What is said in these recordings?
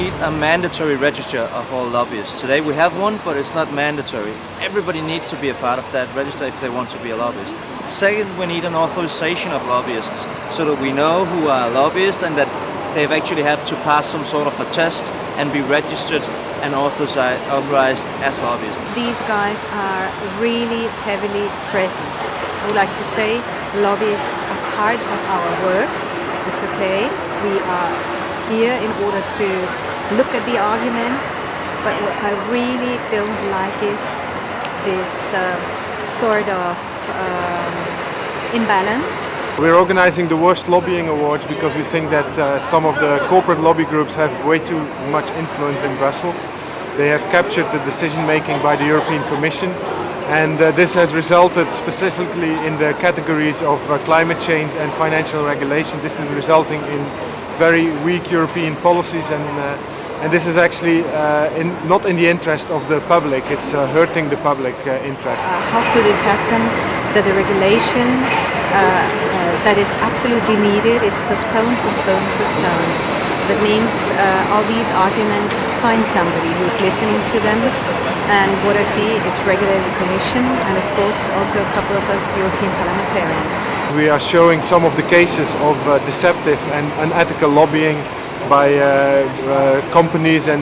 need a mandatory register of all lobbyists. Today we have one, but it's not mandatory. Everybody needs to be a part of that register if they want to be a lobbyist. Second, we need an authorization of lobbyists so that we know who are lobbyists and that they've actually have to pass some sort of a test and be registered and authorized as lobbyists. These guys are really heavily present. I would like to say lobbyists are part of our work. It's okay. We are here in order to look at the arguments, but what I really don't like is this sort of imbalance. We're organizing the worst lobbying awards because we think that some of the corporate lobby groups have way too much influence in Brussels. They have captured the decision making by the European Commission, and this has resulted specifically in the categories of climate change and financial regulation. This is resulting in very weak European policies, and this is actually not in the interest of the public. It's hurting the public interest. How could it happen that a regulation that is absolutely needed is postponed? That means all these arguments find somebody who is listening to them, and what I see, it's regularly the Commission and of course also a couple of us European parliamentarians. We are showing some of the cases of deceptive and unethical lobbying by companies and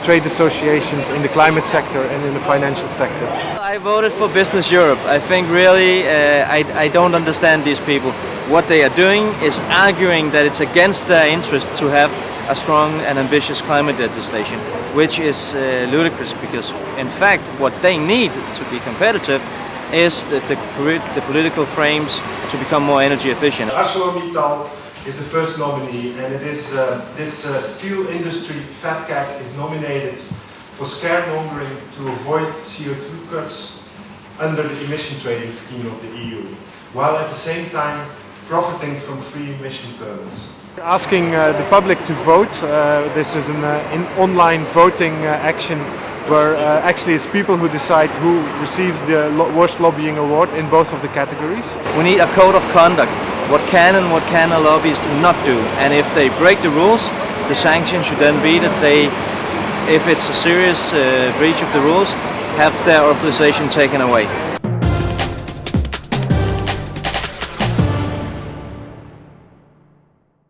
trade associations in the climate sector and in the financial sector. I voted for Business Europe. I think really I don't understand these people. What they are doing is arguing that it's against their interest to have a strong and ambitious climate legislation, which is ludicrous because in fact what they need to be competitive is the political frames to become more energy efficient. ArcelorMittal is the first nominee, and it is this steel industry fat cat is nominated for scaremongering to avoid CO2 cuts under the emission trading scheme of the EU, while at the same time profiting from free emission permits. We're asking the public to vote. This is an online voting action where actually it's people who decide who receives the worst lobbying award in both of the categories. We need a code of conduct. What can a lobbyist not do? And if they break the rules, the sanction should then be that they, if it's a serious breach of the rules, have their authorization taken away.